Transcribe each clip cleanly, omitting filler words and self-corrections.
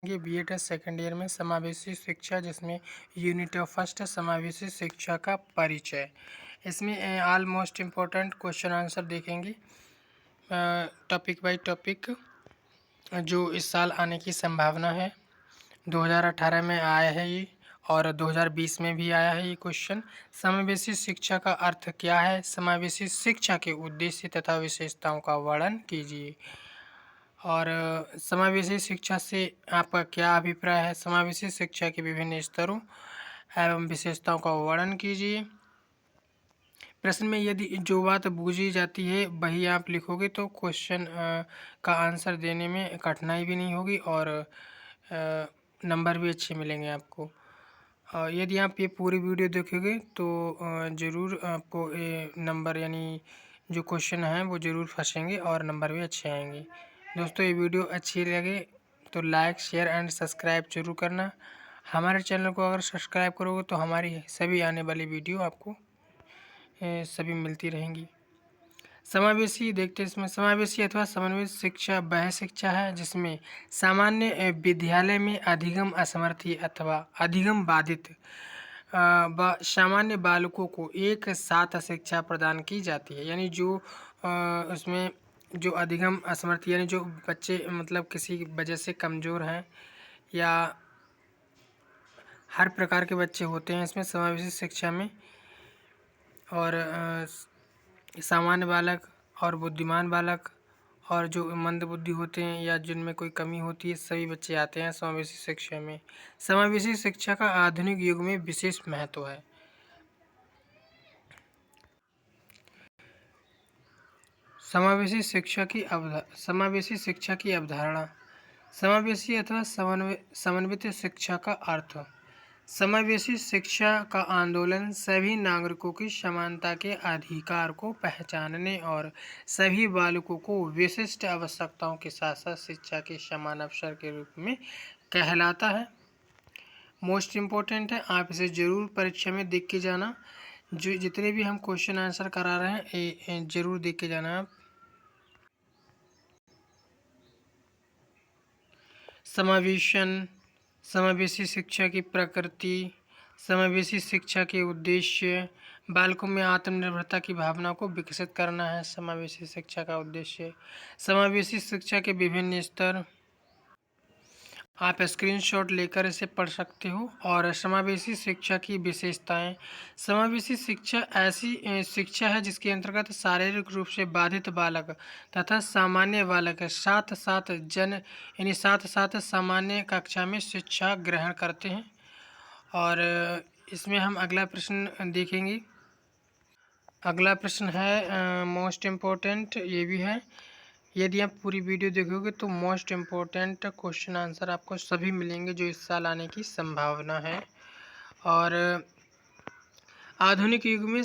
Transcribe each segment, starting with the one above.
ये BEd second year में समावेशी शिक्षा, जिसमें यूनिट ऑफ फर्स्ट समावेशी शिक्षा का परिचय। इसमें ऑलमोस्ट इम्पोर्टेंट क्वेश्चन आंसर देखेंगे टॉपिक बाय टॉपिक, जो इस साल आने की संभावना है। 2018 में आया है ये और 2020 में भी आया है ये क्वेश्चन। समावेशी शिक्षा का अर्थ क्या है? समावेशी शिक्षा के उद्देश्य तथा विशेषताओं का वर्णन कीजिए। और समावेशी शिक्षा से आपका क्या अभिप्राय है? समावेशी शिक्षा के विभिन्न स्तरों एवं विशेषताओं का वर्णन कीजिए। प्रश्न में यदि जो बात बूझी जाती है वही आप लिखोगे तो क्वेश्चन का आंसर देने में कठिनाई भी नहीं होगी और नंबर भी अच्छे मिलेंगे आपको। यदि आप ये पूरी वीडियो देखोगे तो ज़रूर आपको नंबर यानी जो क्वेश्चन हैं वो ज़रूर फंसेंगे और नंबर भी अच्छे आएंगे। दोस्तों, ये वीडियो अच्छी लगे तो लाइक शेयर एंड सब्सक्राइब जरूर करना। हमारे चैनल को अगर सब्सक्राइब करोगे तो हमारी सभी आने वाली वीडियो आपको सभी मिलती रहेंगी। समावेशी देखते हैं। इसमें समावेशी अथवा समन्वित शिक्षा वह शिक्षा है जिसमें सामान्य विद्यालय में अधिगम असमर्थी अथवा अधिगम बाधित व सामान्य बालकों को एक साथ शिक्षा प्रदान की जाती है। यानी जो उसमें जो अधिगम असमर्थी यानी जो बच्चे मतलब किसी वजह से कमज़ोर हैं या हर प्रकार के बच्चे होते हैं इसमें समावेशी शिक्षा में। और सामान्य बालक और बुद्धिमान बालक और जो मंद बुद्धि होते हैं या जिनमें कोई कमी होती है, सभी बच्चे आते हैं समावेशी शिक्षा में। समावेशी शिक्षा का आधुनिक युग में विशेष महत्व है। समावेशी शिक्षा की अवधारणा। समावेशी अथवा समन्वित शिक्षा का अर्थ। समावेशी शिक्षा का आंदोलन सभी नागरिकों की समानता के अधिकार को पहचानने और सभी बालकों को विशिष्ट आवश्यकताओं के साथ साथ शिक्षा के समान अवसर के रूप में कहलाता है। मोस्ट इम्पोर्टेंट है, आप इसे ज़रूर परीक्षा में देख के जाना। जो जितने भी हम क्वेश्चन आंसर करा रहे हैं ये ज़रूर देख के जाना आप। समावेशन, समावेशी शिक्षा की प्रकृति, समावेशी शिक्षा के उद्देश्य, बालकों में आत्मनिर्भरता की भावना को विकसित करना है समावेशी शिक्षा का उद्देश्य। समावेशी शिक्षा के विभिन्न स्तर आप स्क्रीनशॉट लेकर इसे पढ़ सकते हो। और समावेशी शिक्षा की विशेषताएं। समावेशी शिक्षा ऐसी शिक्षा है जिसके अंतर्गत शारीरिक रूप से बाधित बालक तथा सामान्य बालक साथ साथ साथ साथ सामान्य कक्षा में शिक्षा ग्रहण करते हैं। और इसमें हम अगला प्रश्न देखेंगे। अगला प्रश्न है मोस्ट इम्पोर्टेंट, ये भी है। यदि आप पूरी वीडियो देखोगे तो मोस्ट इम्पोर्टेंट क्वेश्चन आंसर आपको सभी मिलेंगे जो इस साल आने की संभावना है। और आधुनिक युग में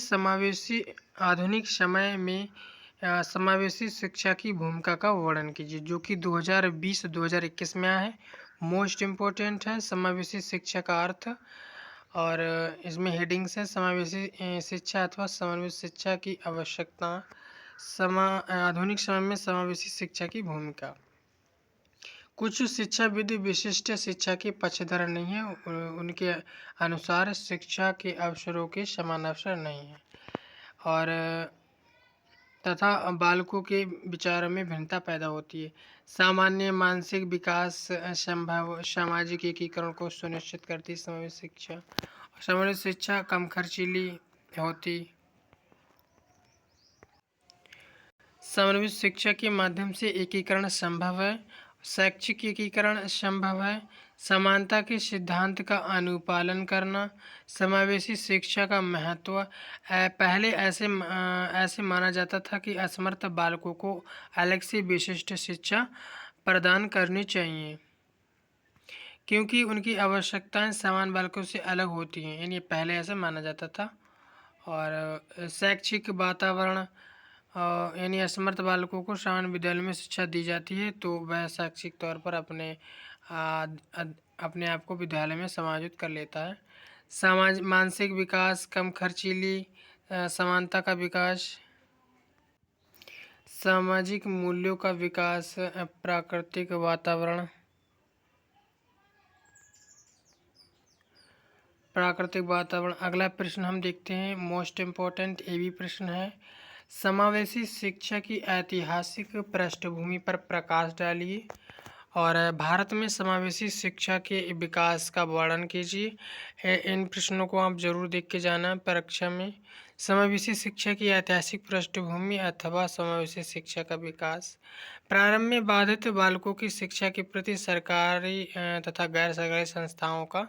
आधुनिक समय में समावेशी शिक्षा की भूमिका का वर्णन कीजिए, जो कि 2020-2021 में आया है। मोस्ट इम्पोर्टेंट है समावेशी शिक्षा का अर्थ। और इसमें हेडिंग्स है समावेशी शिक्षा अथवा समन्वित शिक्षा की आवश्यकता, आधुनिक समय में समावेशी शिक्षा की भूमिका। कुछ शिक्षाविद विशिष्ट शिक्षा के पक्षधर नहीं है, उनके अनुसार शिक्षा के अवसरों के समान अवसर नहीं है और तथा बालकों के विचारों में भिन्नता पैदा होती है। सामान्य मानसिक विकास संभव सामाजिक एकीकरण को सुनिश्चित करती है समावेशी शिक्षा। समावेशी शिक्षा कम खर्चीली होती। समन्वित शिक्षा के माध्यम से एकीकरण संभव है, शैक्षिक एकीकरण संभव है, समानता के सिद्धांत का अनुपालन करना। समावेशी शिक्षा का महत्व। पहले ऐसे माना जाता था कि असमर्थ बालकों को अलग से विशिष्ट शिक्षा प्रदान करनी चाहिए क्योंकि उनकी आवश्यकताएं समान बालकों से अलग होती हैं, यानी पहले ऐसा माना जाता था। और शैक्षिक वातावरण, यानी असमर्थ बालकों को सामान्य विद्यालय में शिक्षा दी जाती है तो वह शैक्षिक तौर पर अपने आप को विद्यालय में समायोजित कर लेता है। मानसिक विकास, कम खर्चीली, समानता का विकास, सामाजिक मूल्यों का विकास, प्राकृतिक वातावरण, प्राकृतिक वातावरण। अगला प्रश्न हम देखते हैं, मोस्ट इम्पोर्टेंट ये भी प्रश्न है। समावेशी शिक्षा की ऐतिहासिक पृष्ठभूमि पर प्रकाश डालिए और भारत में समावेशी शिक्षा के विकास का वर्णन कीजिए। इन प्रश्नों को आप जरूर देख के जाना परीक्षा में। समावेशी शिक्षा की ऐतिहासिक पृष्ठभूमि अथवा समावेशी शिक्षा का विकास। प्रारंभ में बाधित बालकों की शिक्षा के प्रति सरकारी तथा गैर सरकारी संस्थाओं का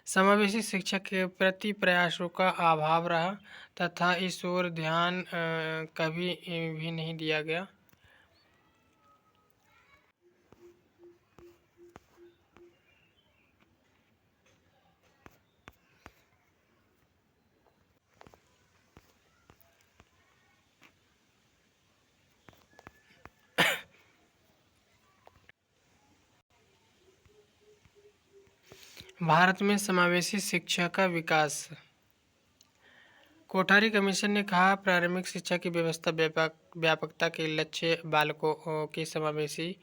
समावेशी शिक्षा के प्रति प्रयासों का अभाव रहा तथा इस ओर ध्यान कभी भी नहीं दिया गया। भारत में समावेशी शिक्षा का विकास। कोठारी कमीशन ने कहा, प्रारंभिक शिक्षा की व्यवस्था व्यापकता के लक्ष्य बालकों की समावेशी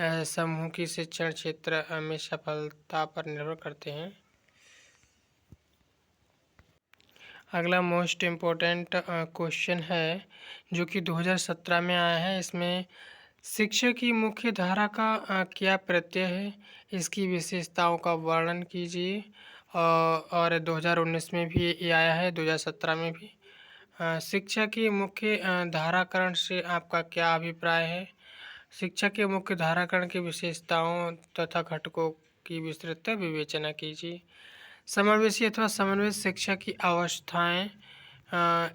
समूह की शिक्षण क्षेत्र में सफलता पर निर्भर करते हैं। अगला मोस्ट इम्पोर्टेंट क्वेश्चन है जो कि 2017 में आया है। इसमें शिक्षा की मुख्य धारा का क्या प्रत्यय है, इसकी विशेषताओं का वर्णन कीजिए। और 2019 में भी ये आया है, 2017 में भी। शिक्षा की मुख्य धाराकरण से आपका क्या अभिप्राय है? शिक्षा के मुख्य धाराकरण की विशेषताओं तथा घटकों की विस्तृत विवेचना कीजिए। समावेशी अथवा समन्वित शिक्षा की अवस्थाएं।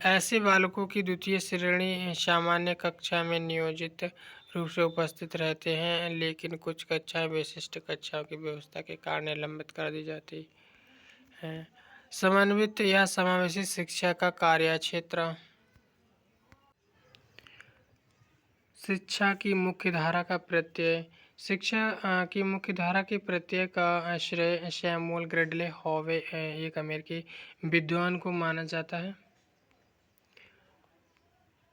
ऐसे बालकों की द्वितीय श्रेणी सामान्य कक्षा में नियोजित रूप से उपस्थित रहते हैं, लेकिन कुछ कक्षाएं विशिष्ट कक्षाओं की व्यवस्था के कारण निलंबित कर दी जाती हैं। समन्वित या समावेशी शिक्षा का कार्यक्षेत्र। शिक्षा की मुख्य धारा का प्रत्यय। शिक्षा की मुख्य धारा के प्रत्यय का श्रेय सैमुअल ग्रेडले हॉवे एक अमेरिकी विद्वान को माना जाता है।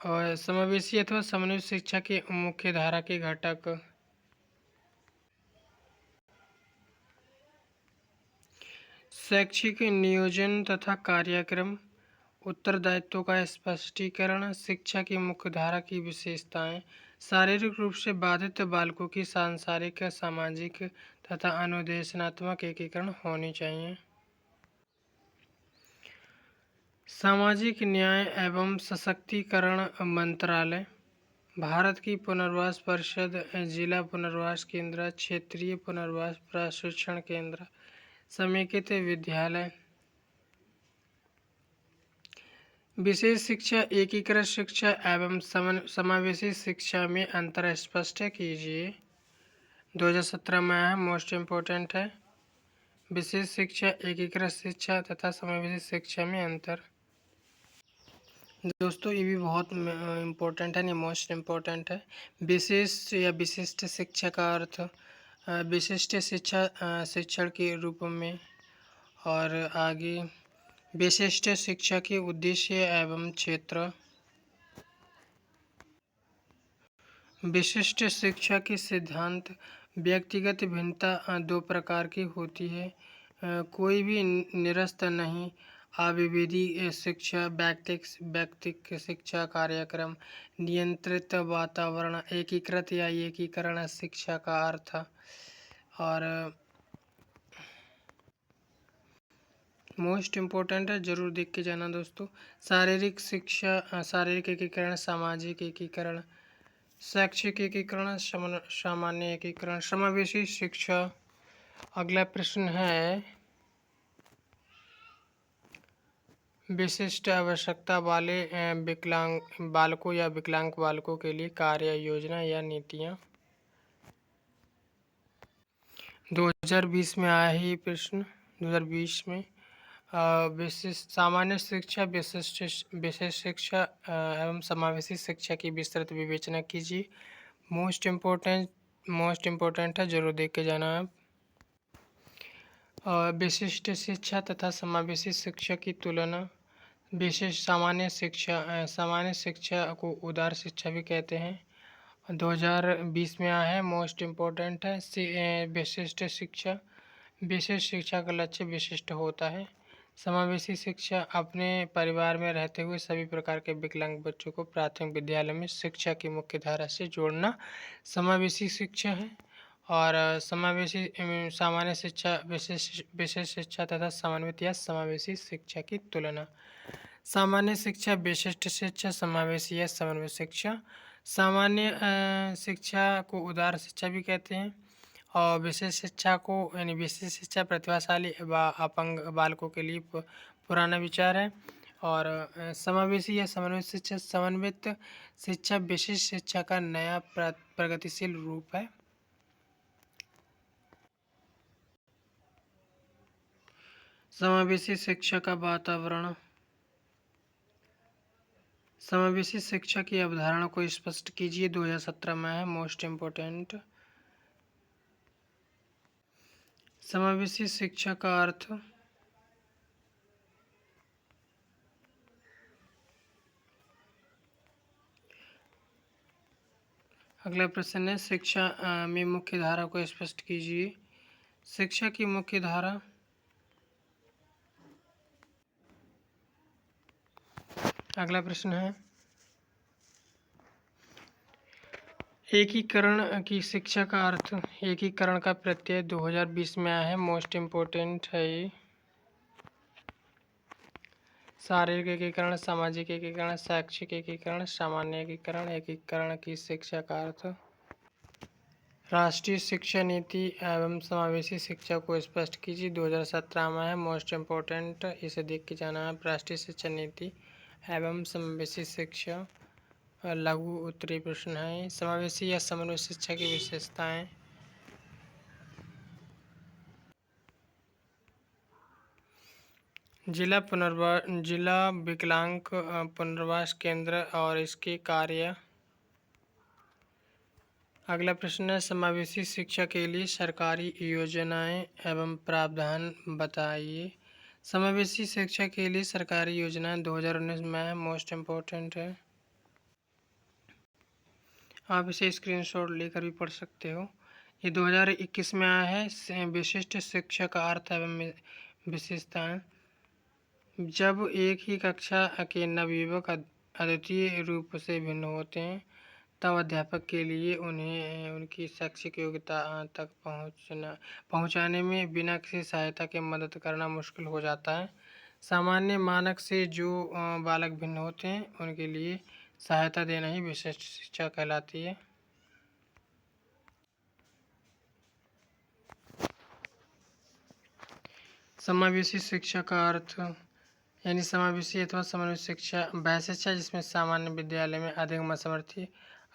और समावेशी अथवा समन्वित शिक्षा के मुख्य धारा के घटक। शैक्षिक नियोजन तथा कार्यक्रम, उत्तरदायित्व का स्पष्टीकरण, शिक्षा की मुख्य धारा की विशेषताएं। शारीरिक रूप से बाधित बालकों की सांसारिक, सामाजिक तथा अनुदेशनात्मक एकीकरण होनी चाहिए। सामाजिक न्याय एवं सशक्तिकरण मंत्रालय, भारत की पुनर्वास परिषद, जिला पुनर्वास केंद्र, क्षेत्रीय पुनर्वास प्रशिक्षण केंद्र, समेकित विद्यालय। विशेष शिक्षा, एकीकृत शिक्षा एवं समावेशी शिक्षा में अंतर स्पष्ट कीजिए। 2017 में आया, मोस्ट इम्पोर्टेंट है। विशेष शिक्षा, एकीकृत शिक्षा तथा समावेशी शिक्षा में अंतर। दोस्तों ये भी बहुत इम्पोर्टेंट है, नहीं मोस्ट इम्पोर्टेंट है। विशेष या विशिष्ट शिक्षा का अर्थ विशिष्ट शिक्षा शिक्षण के रूप में। और आगे विशिष्ट शिक्षा के उद्देश्य एवं क्षेत्र। विशिष्ट शिक्षा के सिद्धांत। व्यक्तिगत भिन्नता दो प्रकार की होती है, कोई भी निरस्त नहीं। अविविधि शिक्षा, व्यक्तिक शिक्षा कार्यक्रम, नियंत्रित वातावरण, एकीकृत या एकीकरण शिक्षा का अर्थ। और मोस्ट इम्पोर्टेंट है, जरूर देख के जाना दोस्तों। शारीरिक शिक्षा, शारीरिक एकीकरण, सामाजिक एकीकरण, शैक्षिक एकीकरण, सामान्य एकीकरण, समावेशी शिक्षा। अगला प्रश्न है, विशिष्ट आवश्यकता वाले विकलांग बालकों या विकलांग बालकों के लिए कार्य योजना या नीतियाँ। 2020 में आया ही प्रश्न, 2020 में। विशिष्ट सामान्य शिक्षा, विशेष शिक्षा एवं समावेशी शिक्षा की विस्तृत विवेचना कीजिए। मोस्ट इम्पोर्टेंट है, जरूर देख के जाना आप। विशिष्ट शिक्षा तथा समावेशी शिक्षा की तुलना। सामान्य शिक्षा को उदार शिक्षा भी कहते हैं। 2020 में आया है, मोस्ट इम्पोर्टेंट है। विशिष्ट शिक्षा, विशेष शिक्षा का लक्ष्य विशिष्ट होता है। समावेशी शिक्षा अपने परिवार में रहते हुए सभी प्रकार के विकलांग बच्चों को प्राथमिक विद्यालय में शिक्षा की मुख्य धारा से जोड़ना समावेशी शिक्षा है। और समावेशी सामान्य शिक्षा, विशेष विशेष शिक्षा तथा समन्वित या समावेशी शिक्षा की तुलना। सामान्य शिक्षा, विशिष्ट शिक्षा, समावेशी या समन्वित शिक्षा। सामान्य शिक्षा को उदार शिक्षा भी कहते हैं और विशेष शिक्षा को यानी विशेष शिक्षा प्रतिभाशाली व अपंग बालकों के लिए पुराना विचार है। और समावेशी या समन्वित शिक्षा, समन्वित शिक्षा विशेष शिक्षा का नया प्रगतिशील रूप है। समावेशी शिक्षा का वातावरण। समावेशी शिक्षा की अवधारणा को स्पष्ट कीजिए, 2017 में है मोस्ट इम्पोर्टेंट। समावेशी शिक्षा का अर्थ। अगला प्रश्न है, शिक्षा में मुख्य धारा को स्पष्ट कीजिए। शिक्षा की मुख्य धारा। अगला प्रश्न है, एकीकरण की शिक्षा का अर्थ। एकीकरण का प्रत्यय 2020 में आया है, मोस्ट इम्पोर्टेंट है ये। शारीरिक एकीकरण, सामाजिक एकीकरण, शैक्षिक एकीकरण, सामान्य एकीकरण। एकीकरण की शिक्षा का अर्थ। राष्ट्रीय शिक्षा नीति एवं समावेशी शिक्षा को स्पष्ट कीजिए, 2017 में है मोस्ट इम्पोर्टेंट, इसे देख के जाना है। राष्ट्रीय शिक्षा नीति एवं समावेशी शिक्षा लघु उत्तरीय प्रश्न है। समावेशी या समन्वय शिक्षा की विशेषताएं। जिला विकलांग पुनर्वास केंद्र और इसके कार्य। अगला प्रश्न है, समावेशी शिक्षा के लिए सरकारी योजनाएं एवं प्रावधान बताइए। समावेशी शिक्षा के लिए सरकारी योजनाएं 2019 में मोस्ट इम्पोर्टेंट है, आप इसे स्क्रीनशॉट लेकर भी पढ़ सकते हो। ये 2021 में आया है। विशिष्ट शिक्षा का अर्थ एवं विशेषताएं। जब एक ही कक्षा के नवयुवक अद्वितीय रूप से भिन्न होते हैं तब अध्यापक के लिए उन्हें उनकी शैक्षिक योग्यता तक पहुंचाने में बिना किसी सहायता के मदद करना मुश्किल हो जाता है। सामान्य मानक से जो बालक भिन्न होते हैं उनके लिए सहायता देना ही विशिष्ट शिक्षा कहलाती है। समावेशी शिक्षा का अर्थ यानी समावेशी अथवा समन्वित शिक्षा वह शिक्षा जिसमें सामान्य विद्यालय में अधिगम असमर्थी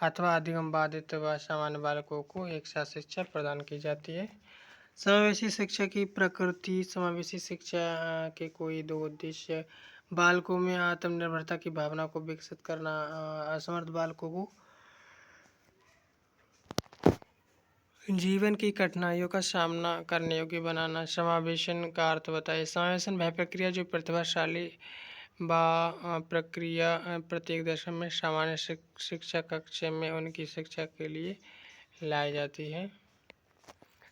अथवा अधिगम बाधित व सामान्य बालकों को एक साथ शिक्षा प्रदान की जाती है। समावेशी शिक्षा की प्रकृति। समावेशी शिक्षा के कोई दो उद्देश्य। बालकों में आत्मनिर्भरता की भावना को विकसित करना, असमर्थ बालकों को जीवन की कठिनाइयों का सामना करने योग्य बनाना। समावेशन का अर्थ बताइए। समावेशन वह प्रक्रिया जो प्रतिभाशाली व प्रक्रिया प्रत्येक दशक में सामान्य शिक्षा कक्षा में उनकी शिक्षा के लिए लाई जाती है।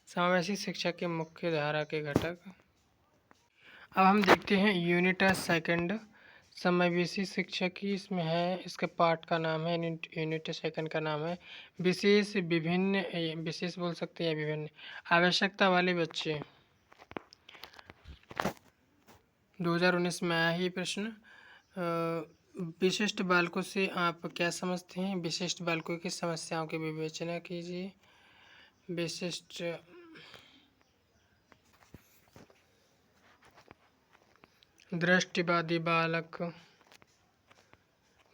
समावेशी शिक्षा के मुख्य धारा के घटक। अब हम देखते हैं यूनिट सेकंड समावेशी शिक्षा की। इसमें है, इसके पार्ट का नाम है, यूनिट सेकंड का नाम है विशेष विभिन्न, विशेष बोल सकते हैं विभिन्न आवश्यकता वाले बच्चे। 2019 में आया ही प्रश्न। विशिष्ट बालकों से आप क्या समझते हैं? विशिष्ट बालकों की समस्याओं की विवेचना कीजिए। विशिष्ट दृष्टिबाधी बालक,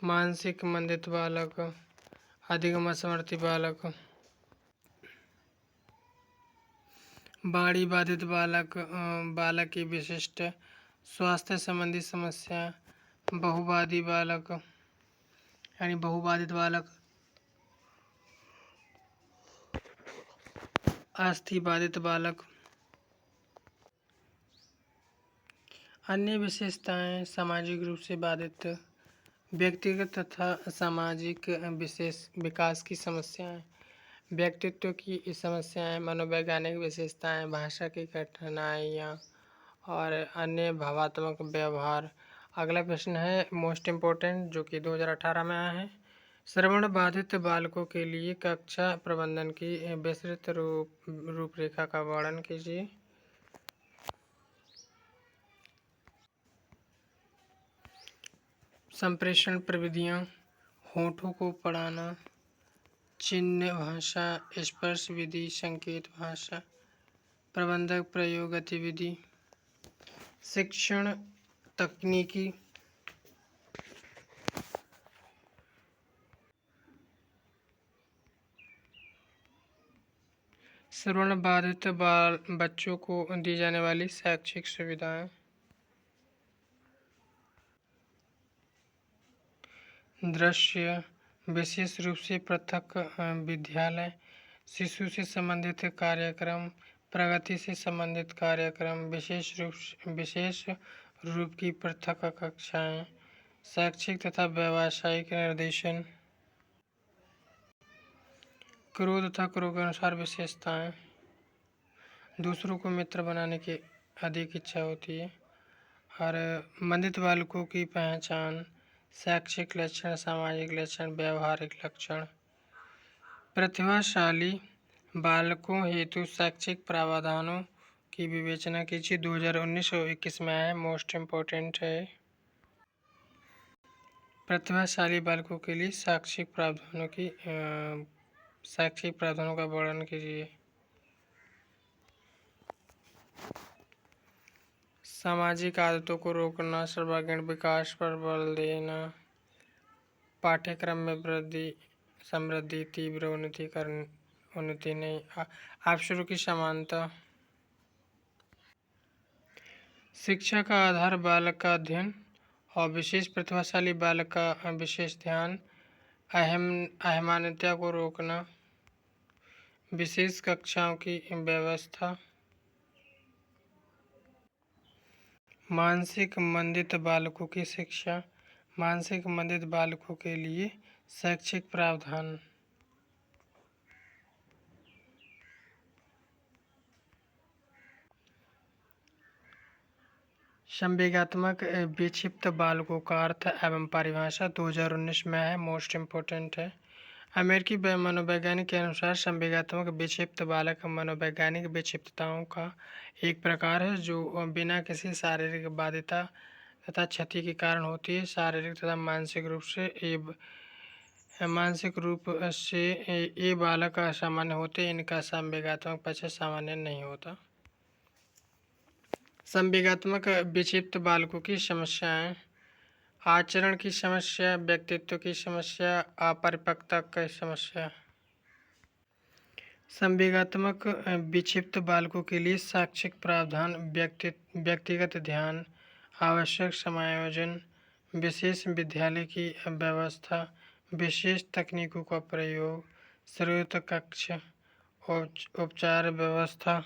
मानसिक मंदित बालक, अधिगम असमर्थी बालक, बाड़ी बाधित बालक, बालक की विशिष्ट स्वास्थ्य संबंधी समस्या, बहुबाधी बालक यानी बहुबाधित बालक, अस्थि बाधित बालक। अन्य विशेषताएं, सामाजिक रूप से बाधित, व्यक्तिगत तथा सामाजिक विशेष विकास की समस्याएं, व्यक्तित्व की समस्याएं, मनोवैज्ञानिक विशेषताएं, भाषा की कठिनाइयाँ और अन्य भावात्मक व्यवहार। अगला प्रश्न है मोस्ट इम्पोर्टेंट, जो कि 2018 में आया है। श्रवण बाधित बालकों के लिए कक्षा प्रबंधन की विस्तृत रूपरेखा का वर्णन कीजिए। संप्रेषण प्रविधियाँ, होठों को पढ़ाना, चिन्ह भाषा, स्पर्श विधि, संकेत भाषा, प्रबंधक प्रयोग गतिविधि, शिक्षण तकनीकी, श्रवण बाधित बच्चों को दी जाने वाली शैक्षिक सुविधाएं। दृश्य, विशेष रूप से पृथक विद्यालय, शिशु से संबंधित कार्यक्रम, प्रगति से संबंधित कार्यक्रम, विशेष रूप की पृथक कक्षाएं, शैक्षिक तथा व्यावसायिक निर्देशन, क्रोध तथा क्रोध के अनुसार विशेषताएं, दूसरों को मित्र बनाने की अधिक इच्छा होती है। और मंदित बालकों की पहचान, शैक्षिक लक्षण, सामाजिक लक्षण, व्यवहारिक लक्षण। प्रतिभाशाली बालकों हेतु शैक्षिक प्रावधानों की विवेचना कीजिए। 2019 और 21 में है, मोस्ट इम्पोर्टेंट है। प्रतिभाशाली बालकों के लिए शैक्षिक प्रावधानों का वर्णन कीजिए। सामाजिक आदतों को रोकना, सर्वांगीण विकास पर बल देना, पाठ्यक्रम में समृद्धि, तीव्र उन्नति नहीं, अवसरों की समानता। शिक्षा का आधार बालक का अध्ययन और विशेष प्रतिभाशाली बालक का विशेष ध्यान, अहमान्यता को रोकना, विशेष कक्षाओं की व्यवस्था। मानसिक मंदित बालकों की शिक्षा, मानसिक मंदित बालकों के लिए शैक्षिक प्रावधान। संवेगात्मक विक्षिप्त बालकों का अर्थ एवं परिभाषा 2019 में है, मोस्ट इम्पोर्टेंट है। अमेरिकी मनोवैज्ञानिक के अनुसार संवेगात्मक विक्षिप्त बालक मनोवैज्ञानिक विक्षिप्तताओं का एक प्रकार है जो बिना किसी शारीरिक बाध्यता तथा क्षति के कारण होती है। शारीरिक तथा मानसिक रूप से ये बालक असामान्य होते, इनका संवेगात्मक पक्ष सामान्य नहीं होता। संवेगात्मक विक्षिप्त बालकों की समस्याएं, आचरण की समस्या, व्यक्तित्व की समस्या, अपरिपक्वता की समस्या। संवेगात्मक विक्षिप्त बालकों के लिए शैक्षिक प्रावधान, व्यक्तिगत ध्यान, आवश्यक समायोजन, विशेष विद्यालय की व्यवस्था, विशेष तकनीकों का प्रयोग, स्रोत कक्ष, उपचार व्यवस्था।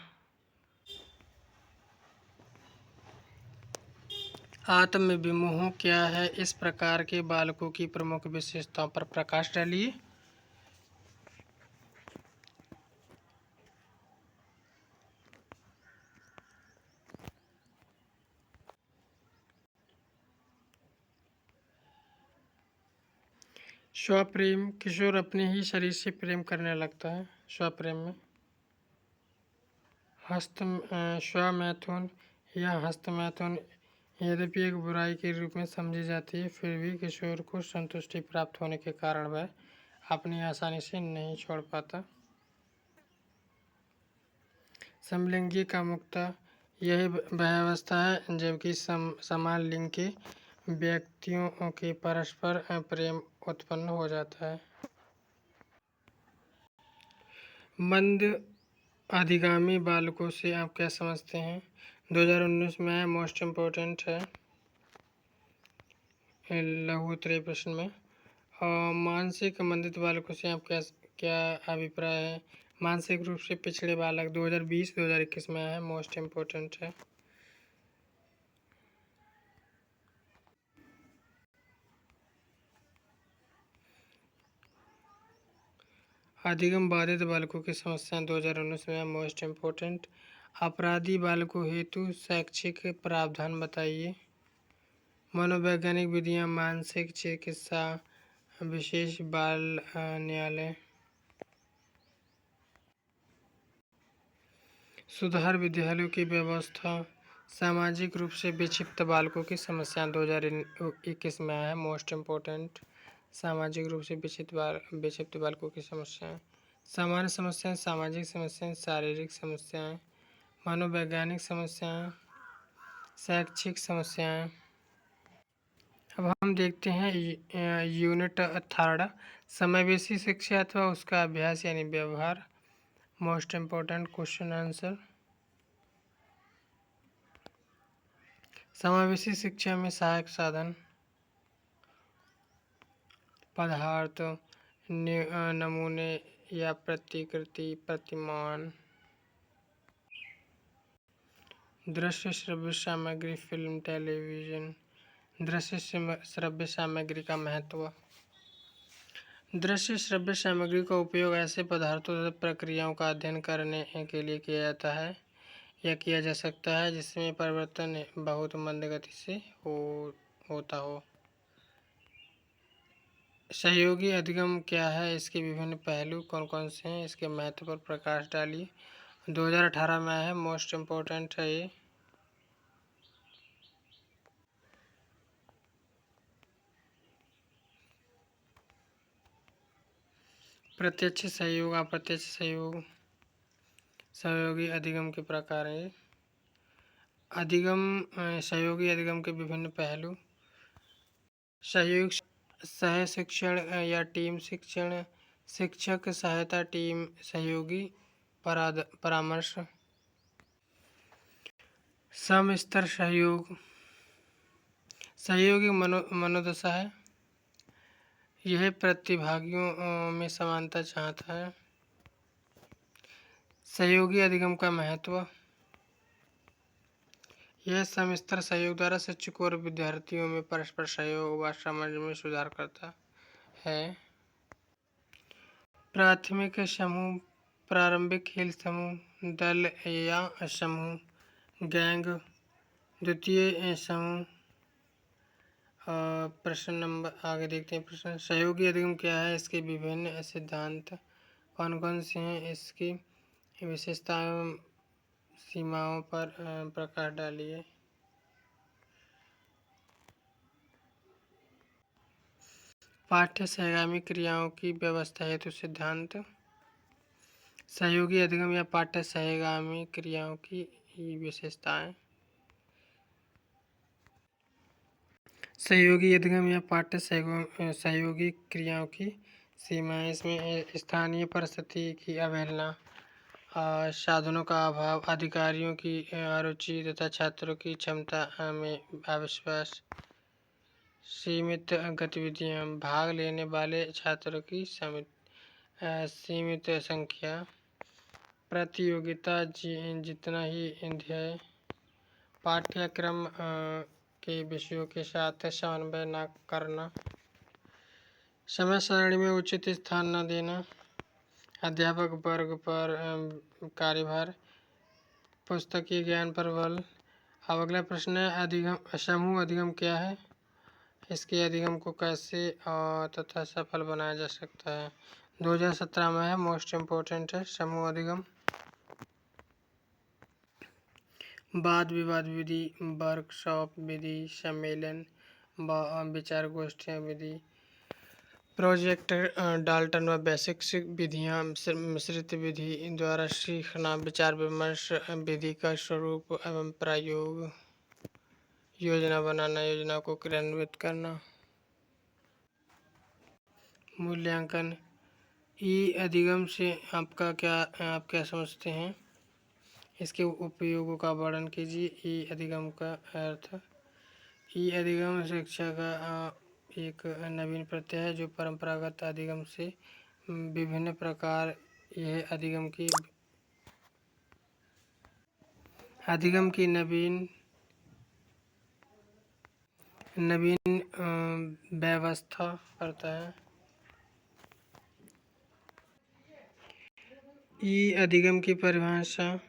आत्मविमोह क्या है? इस प्रकार के बालकों की प्रमुख विशेषताओं पर प्रकाश डालिए। स्वप्रेम, किशोर अपने ही शरीर से प्रेम करने लगता है। स्वप्रेम में स्वमैथुन या हस्तमैथुन यद्यपि एक बुराई के रूप में समझी जाती है, फिर भी किशोर को संतुष्टि प्राप्त होने के कारण वह अपनी आसानी से नहीं छोड़ पाता। समलिंगी कामुकता, यही वह अवस्था है जबकि समान लिंग के व्यक्तियों के परस्पर प्रेम उत्पन्न हो जाता है। मंद अधिगामी बालकों से आप क्या समझते हैं? 2019 में मोस्ट इम्पोर्टेंट है लघु उत्तरीय प्रश्न में। और मानसिक मंदित बालकों से आप क्या अभिप्राय है? मानसिक रूप से पिछड़े बालक 2020-2021 में है, मोस्ट इम्पोर्टेंट है। अधिगम बाधित बालकों की समस्याएं 2019 में मोस्ट इम्पोर्टेंट। अपराधी बालकों हेतु शैक्षिक प्रावधान बताइए। मनोवैज्ञानिक विधियां, मानसिक चिकित्सा, विशेष बाल न्यायालय। सुधार विद्यालयों की व्यवस्था। सामाजिक रूप से विक्षिप्त बालकों की समस्या 2021 में आया है, मोस्ट इम्पोर्टेंट। सामाजिक रूप से विक्षिप्त बालकों की समस्याएं। सामान्य समस्याएं, सामाजिक समस्याएं, शारीरिक समस्याएं, मनोवैज्ञानिक समस्याएं, शैक्षिक समस्याएं। अब हम देखते हैं यूनिट 3, समावेशी शिक्षा अथवा उसका अभ्यास यानी व्यवहार। Most important question answer. समावेशी शिक्षा में सहायक साधन, पदार्थ, नमूने या प्रतिकृति, प्रतिमान, दृश्य श्रव्य सामग्री, फिल्म, टेलीविजन। दृश्य श्रव्य सामग्री का महत्व। दृश्य श्रव्य सामग्री का उपयोग ऐसे पदार्थों तथा प्रक्रियाओं का अध्ययन करने के लिए किया जाता है या किया जा सकता है जिसमें परिवर्तन बहुत मंद गति से होता हो। सहयोगी अधिगम क्या है, इसके विभिन्न पहलू कौन कौन से हैं, इसके महत्व पर प्रकाश डालिए। 2018 में है, मोस्ट इम्पोर्टेंट है ये। प्रत्यक्ष सहयोग, अप्रत्यक्ष सहयोग। सहयोगी अधिगम के प्रकार हैं। सहयोगी अधिगम के विभिन्न पहलू। सहयोग, सह शिक्षण या टीम शिक्षण, शिक्षक सहायता टीम, सहयोगी परामर्श। सम स्तर सहयोग, सहयोगी मनोदशा है, यह प्रतिभागियों में समानता चाहता है। सहयोगी अधिगम का महत्व, यह समस्तर सहयोग द्वारा शिक्षकों और विद्यार्थियों में परस्पर सहयोग व समझ में सुधार करता है। प्राथमिक समूह, प्रारंभिक खेल समूह, दल या समूह, गैंग। द्वितीय समूह। प्रश्न नंबर आगे देखते हैं। प्रश्न, सहयोगी अधिगम क्या है, इसके विभिन्न सिद्धांत कौन कौन से हैं, इसकी विशेषताओं सीमाओं पर प्रकाश डालिए। पाठ्य सहगामी क्रियाओं की व्यवस्था हेतु सिद्धांत। सहयोगी अधिगम या पाठ्य सहगामी क्रियाओं की विशेषताएं। सहयोगी अधिगम या पाठ्य सहयोगी क्रियाओं की सीमाएं, इसमें स्थानीय परिस्थिति की अवहेलना, साधनों का अभाव, अधिकारियों की अरुचि तथा छात्रों की क्षमता में अविश्वास, सीमित गतिविधियां, भाग लेने वाले छात्रों की सीमित संख्या, प्रतियोगिता जितना ही ध्येय, पाठ्यक्रम के विषयों के साथ समन्वय न करना, समय सारणी में उचित स्थान न देना, अध्यापक वर्ग पर कार्यभार, पुस्तकीय ज्ञान पर बल। अब अगला प्रश्न है, अधिगम, समूह अधिगम क्या है, इसके अधिगम को कैसे तथा सफल बनाया जा सकता है। 2017 में है, मोस्ट इम्पोर्टेंट है समूह अधिगम। वाद विवाद विधि, वर्कशॉप विधि, सम्मेलन, विचार गोष्ठियाँ विधि, प्रोजेक्ट डाल्टन व बेसिक विधियाँ, मिश्रित विधि द्वारा सीखना, विचार विमर्श विधि का स्वरूप एवं प्रयोग, योजना बनाना, योजना को क्रियान्वित करना, मूल्यांकन। ई अधिगम से आप क्या समझते हैं, इसके उपयोगों का वर्णन कीजिए। ई अधिगम का अर्थ, ई अधिगम शिक्षा का एक नवीन प्रत्यय है जो परंपरागत अधिगम से विभिन्न प्रकार। यह अधिगम की नवीन व्यवस्था करता है। ई अधिगम की परिभाषा,